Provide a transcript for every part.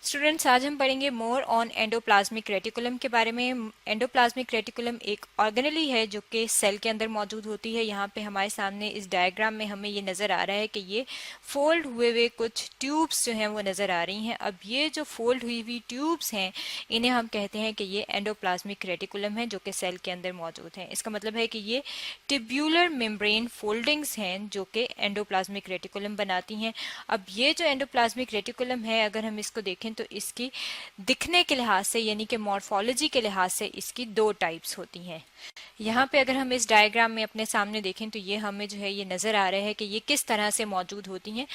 Students, आज हम पढ़ेंगे मोर ऑन एंडोप्लाज्मिक रेटिकुलम के बारे में। एंडोप्लाज्मिक रेटिकुलम एक ऑर्गेनेली है जो कि सेल के अंदर मौजूद होती है। यहाँ पे हमारे सामने इस डायग्राम में हमें ये नज़र आ रहा है कि ये फोल्ड हुए हुए कुछ ट्यूब्स जो हैं वो नज़र आ रही हैं। अब ये जो फोल्ड हुई हुई ट्यूब्स हैं इन्हें हम कहते हैं कि ये एंडोप्लाज्मिक रेटिकुलम है जो कि सेल के अंदर मौजूद है। इसका मतलब है कि ये ट्यूब्यूलर मेम्ब्रेन फोल्डिंग्स हैं जो कि एंडोप्लाज्मिक रेटिकुलम बनाती हैं। अब ये जो एंडोप्लाज्मिक रेटिकुलम है, अगर हम इसको देखें तो इसकी दिखने के लिहाज से यानी कि मॉर्फोलॉजी के लिहाज से इसकी दो टाइप्स होती हैं। यहाँ पे अगर हम इस डायग्राम में अपने सामने देखें तो ये हमें जो है ये नजर आ रहा है कि ये किस तरह से मौजूद होती हैं।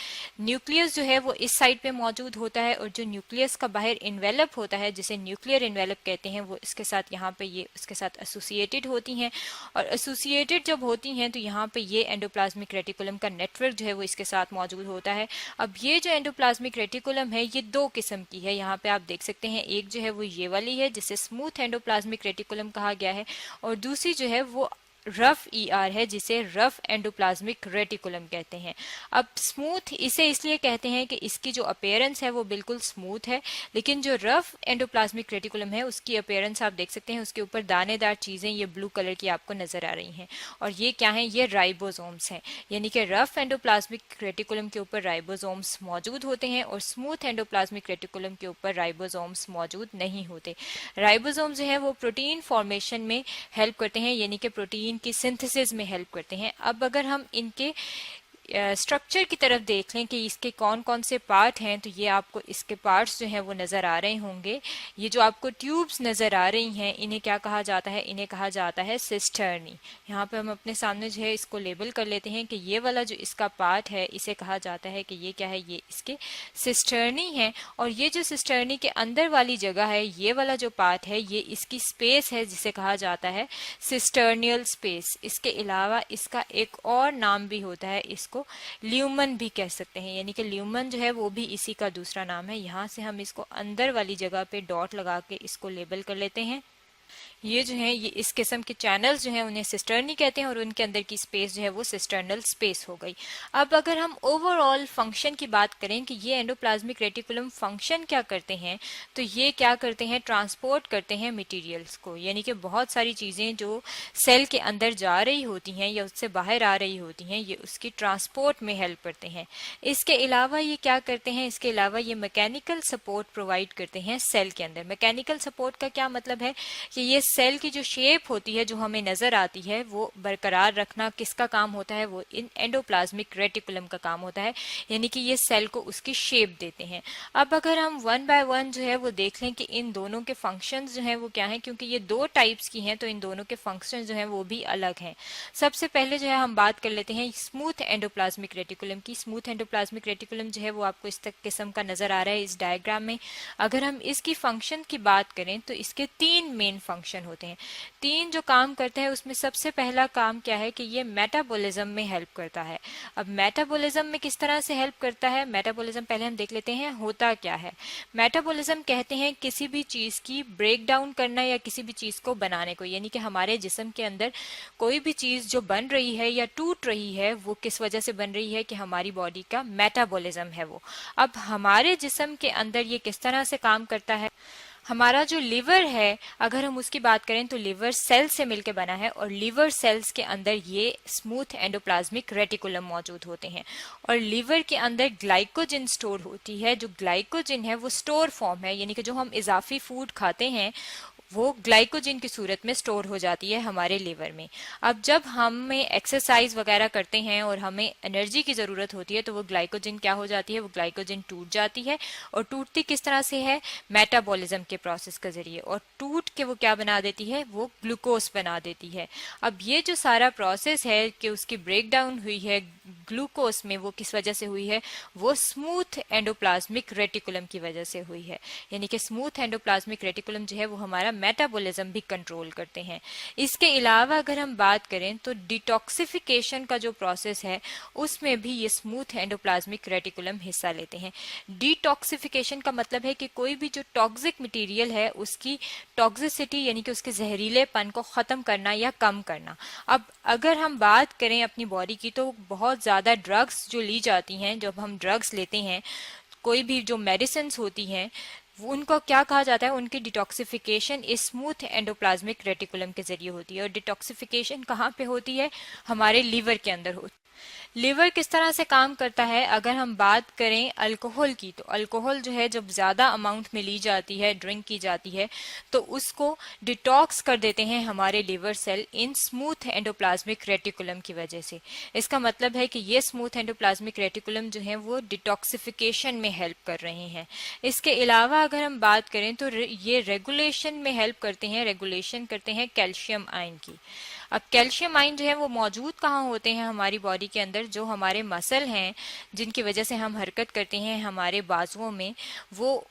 न्यूक्लियस जो है वो इस साइड पे मौजूद होता है और जो न्यूक्लियस का बाहर इन्वेलप होता है जिसे न्यूक्लियर इन्वेलप कहते हैं वो इसके साथ यहाँ पे ये उसके साथ एसोसिएटेड होती हैं। और एसोसिएटेड जब होती हैं तो यहाँ पे ये एंडोप्लाज्मिक रेटिकुलम का नेटवर्क जो है वो इसके साथ मौजूद होता है। अब ये जो एंडोप्लाज्मिक रेटिकुलम है ये दो किस्म की है। यहाँ पे आप देख सकते हैं, एक जो है वो ये वाली है जिसे स्मूथ एंडोप्लाज्मिक रेटिकुलम कहा गया है और दूसरी जो है वो रफ ईआर है जिसे रफ एंडोप्लाज्मिक रेटिकुलम कहते हैं। अब स्मूथ इसे इसलिए कहते हैं कि इसकी जो अपीयरेंस है वो बिल्कुल स्मूथ है, लेकिन जो रफ एंडोप्लाज्मिक रेटिकुलम है उसकी अपीयरेंस आप देख सकते हैं, उसके ऊपर दानेदार चीजें ये ब्लू कलर की आपको नजर आ रही हैं। और ये क्या है, ये राइबोसोम्स हैं। यानी कि रफ एंडोप्लाज्मिक रेटिकुलम के ऊपर राइबोसोम्स मौजूद होते हैं और स्मूथ एंडोप्लाज्मिक रेटिकुलम के ऊपर राइबोसोम्स मौजूद नहीं होते। राइबोसोम जो है वो प्रोटीन फॉर्मेशन में हेल्प करते हैं, यानी कि प्रोटीन की सिंथेसिस में हेल्प करते हैं। अब अगर हम इनके स्ट्रक्चर की तरफ देख लें कि इसके कौन कौन से पार्ट हैं तो ये आपको इसके पार्ट्स जो हैं वो नज़र आ रहे होंगे। ये जो आपको ट्यूब्स नज़र आ रही हैं इन्हें क्या कहा जाता है, इन्हें कहा जाता है सिस्टर्नी। यहाँ पे हम अपने सामने जो है इसको लेबल कर लेते हैं कि ये वाला जो इसका पार्ट है इसे कहा जाता है कि ये क्या है, ये इसके सिस्टर्नी है। और ये जो सिस्टर्नी के अंदर वाली जगह है, ये वाला जो पार्ट है ये इसकी स्पेस है जिसे कहा जाता है सिस्टर्नियल स्पेस। इसके अलावा इसका एक और नाम भी होता है, इसको ल्यूमन भी कह सकते हैं, यानी कि ल्यूमन जो है वो भी इसी का दूसरा नाम है। यहाँ से हम इसको अंदर वाली जगह पे डॉट लगा के इसको लेबल कर लेते हैं। ये जो है ये इस किस्म के चैनल्स जो हैं उन्हें सिस्टर्नी कहते हैं और उनके अंदर की स्पेस जो है वो सिस्टर्नल स्पेस हो गई। अब अगर हम ओवरऑल फंक्शन की बात करें कि ये एंडोप्लाज्मिक रेटिकुलम फंक्शन क्या करते हैं, तो ये क्या करते हैं, ट्रांसपोर्ट करते हैं मटेरियल्स को, यानी कि बहुत सारी चीज़ें जो सेल के अंदर जा रही होती हैं या उससे बाहर आ रही होती हैं ये उसकी ट्रांसपोर्ट में हेल्प करते हैं। इसके अलावा ये क्या करते हैं, इसके अलावा ये मैकेनिकल सपोर्ट प्रोवाइड करते हैं सेल के अंदर। मैकेनिकल सपोर्ट का क्या मतलब है कि ये सेल की जो शेप होती है जो हमें नजर आती है वो बरकरार रखना किसका काम होता है, वो इन एंडोप्लाज्मिक रेटिकुलम का काम होता है, यानी कि ये सेल को उसकी शेप देते हैं। अब अगर हम वन बाय वन जो है वो देख लें कि इन दोनों के फंक्शंस जो हैं वो क्या हैं, क्योंकि ये दो टाइप्स की हैं तो इन दोनों के फंक्शंस जो हैं वो भी अलग हैं। सबसे पहले जो है हम बात कर लेते हैं स्मूथ एंडोप्लाज्मिक रेटिकुलम की। स्मूथ एंडोप्लाज्मिक रेटिकुलम जो है वो आपको इस तक किस्म का नजर आ रहा है इस डायग्राम में। अगर हम इसकी फंक्शन की बात करें तो इसके तीन मेन फंक्शन होते हैं। तीन जो काम करते हैं उसमें सबसे पहला काम क्या है कि ये मेटाबॉलिज्म में हेल्प करता है। अब मेटाबॉलिज्म में किस तरह से हेल्प करता है, मेटाबॉलिज्म पहले हम देख लेते हैं होता क्या है। मेटाबॉलिज्म कहते हैं किसी भी चीज की ब्रेक डाउन करना या किसी भी चीज को बनाने को, यानी कि हमारे जिस्म के अंदर कोई भी चीज जो बन रही है या टूट रही है वो किस वजह से बन रही है कि हमारी बॉडी का मेटाबॉलिज्म है वो। अब हमारे जिस्म के अंदर ये किस तरह से काम करता है, हमारा जो लिवर है अगर हम उसकी बात करें तो लिवर सेल से मिलकर बना है और लिवर सेल्स के अंदर ये स्मूथ एंडोप्लाज्मिक रेटिकुलम मौजूद होते हैं। और लिवर के अंदर ग्लाइकोजन स्टोर होती है, जो ग्लाइकोजन है वो स्टोर फॉर्म है, यानी कि जो हम इजाफी फूड खाते हैं वो ग्लाइकोजन की सूरत में स्टोर हो जाती है हमारे लिवर में। अब जब हमें एक्सरसाइज वगैरह करते हैं और हमें एनर्जी की ज़रूरत होती है तो वो ग्लाइकोजन क्या हो जाती है, वो ग्लाइकोजन टूट जाती है। और टूटती किस तरह से है, मेटाबॉलिज्म के प्रोसेस के जरिए, और टूट के वो क्या बना देती है, वो ग्लूकोज बना देती है। अब ये जो सारा प्रोसेस है कि उसकी ब्रेक डाउन हुई है ग्लूकोज में, वो किस वजह से हुई है, वो स्मूथ एंडोप्लाज्मिक रेटिकुलम की वजह से हुई है। यानी कि स्मूथ एंडोप्लाज्मिक रेटिकुलम जो है वो हमारा मेटाबॉलिज्म भी कंट्रोल करते हैं। इसके अलावा अगर हम बात करें तो डिटॉक्सिफिकेशन का जो प्रोसेस है उसमें भी ये स्मूथ एंडोप्लाज्मिक रेटिकुलम हिस्सा लेते हैं। डिटॉक्सिफिकेशन का मतलब है कि कोई भी जो टॉक्सिक मटेरियल है उसकी टॉक्सिसिटी यानी कि उसके जहरीलेपन को खत्म करना या कम करना। अब अगर हम बात करें अपनी बॉडी की तो बहुत ज्यादा ड्रग्स जो ली जाती हैं, जब हम ड्रग्स लेते हैं कोई भी जो मेडिसिन होती हैं उनको क्या कहा जाता है, उनकी डिटॉक्सिफिकेशन इस स्मूथ एंडोप्लाज्मिक रेटिकुलम के जरिए होती है। और डिटॉक्सिफिकेशन कहाँ पे होती है, हमारे लीवर के अंदर होती है। लिवर किस तरह से काम करता है, अगर हम बात करें अल्कोहल की, तो अल्कोहल जो है जब ज्यादा अमाउंट में ली जाती है, ड्रिंक की जाती है, तो उसको डिटॉक्स कर देते हैं हमारे liver cell in smooth endoplasmic reticulum की वजह से। इसका मतलब है कि ये स्मूथ एंडोप्लाज्मिक रेटिकुलम जो है वो डिटॉक्सिफिकेशन में हेल्प कर रहे हैं। इसके अलावा अगर हम बात करें तो ये रेगुलेशन में हेल्प करते हैं, रेगुलेशन करते हैं कैल्शियम आयन की। अब कैल्शियम आयन जो है वो मौजूद कहाँ होते हैं हमारी बॉडी के अंदर, जो हमारे मसल हैं जिनकी वजह से हम हरकत करते हैं हमारे बाजुओं में, वो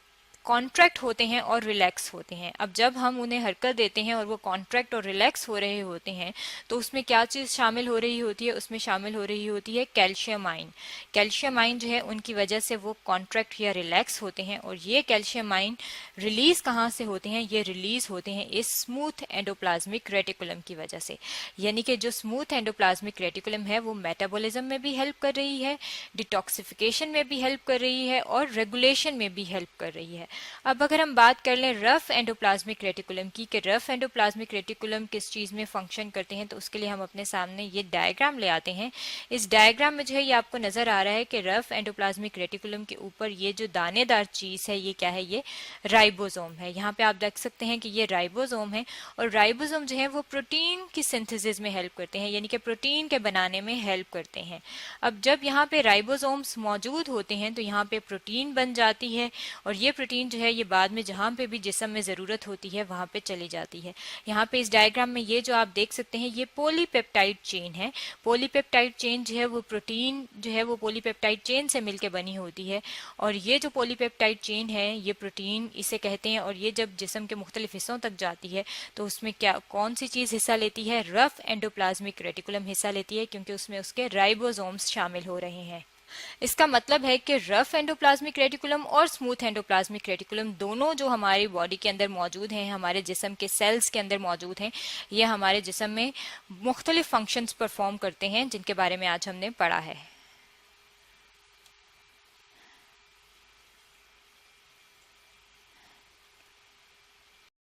कॉन्ट्रैक्ट होते हैं और रिलैक्स होते हैं। अब जब हम उन्हें हरकत देते हैं और वो कॉन्ट्रैक्ट और रिलैक्स हो रहे होते हैं तो उसमें क्या चीज़ शामिल हो रही होती है, उसमें शामिल हो रही होती है कैल्शियम आयन। कैल्शियम आयन जो है उनकी वजह से वो कॉन्ट्रैक्ट या रिलैक्स होते हैं, और ये कैल्शियम आयन रिलीज कहाँ से होते हैं, ये रिलीज होते हैं इस स्मूथ एंडोप्लाज्मिक रेटिकुलम की वजह से। यानी कि जो स्मूथ एंडोप्लाज्मिक रेटिकुलम है वो मेटाबॉलिज्म में भी हेल्प कर रही है, डिटॉक्सिफिकेशन में भी हेल्प कर रही है, और रेगुलेशन में भी हेल्प कर रही है। अब अगर हम बात कर लें रफ एंडोप्लाज्मिक रेटिकुलम की, कि रफ एंडोप्लाज्मिक रेटिकुलम किस चीज में फंक्शन करते हैं, तो उसके लिए हम अपने सामने ये डायग्राम ले आते हैं। इस डायग्राम में जो है ये आपको नजर आ रहा है कि रफ एंडोप्लाज्मिक रेटिकुलम के ऊपर ये जो दानेदार चीज है ये क्या है, ये राइबोसोम है। यहाँ पे आप देख सकते हैं कि ये राइबोसोम है, और राइबोसोम जो है वो प्रोटीन की सिंथेसिस में हेल्प करते हैं, यानी कि प्रोटीन के बनाने में हेल्प करते हैं। अब जब यहाँ पे राइबोसोम्स मौजूद होते हैं तो यहाँ पे प्रोटीन बन जाती है, और ये प्रोटीन जो है ये बाद में जहाँ पे भी जिस्म में जरूरत होती है वहां पे चली जाती है। यहाँ पे इस डायग्राम में ये जो आप देख सकते हैं ये पॉलीपेप्टाइड चेन है। पॉलीपेप्टाइड चेन जो है वो प्रोटीन जो है वो पॉलीपेप्टाइड चेन से मिलकर बनी होती है, और ये जो पॉलीपेप्टाइड चेन है ये प्रोटीन इसे कहते हैं। और ये जब जिस्म के मुख्तलिफ हिस्सों तक जाती है तो उसमें क्या कौन सी चीज हिस्सा लेती है, रफ एंडोप्लाज्मिक रेटिकुलम हिस्सा लेती है, क्योंकि उसमें उसके राइबोसोम्स शामिल हो रहे हैं। इसका मतलब है कि रफ एंडोप्लाज्मिक रेटिकुलम और स्मूथ एंडोप्लाज्मिक रेटिकुलम दोनों जो हमारी बॉडी के अंदर मौजूद हैं, हमारे जिस्म के सेल्स के अंदर मौजूद हैं, ये हमारे जिस्म में मुख्तलिफ फंक्शंस परफॉर्म करते हैं जिनके बारे में आज हमने पढ़ा है।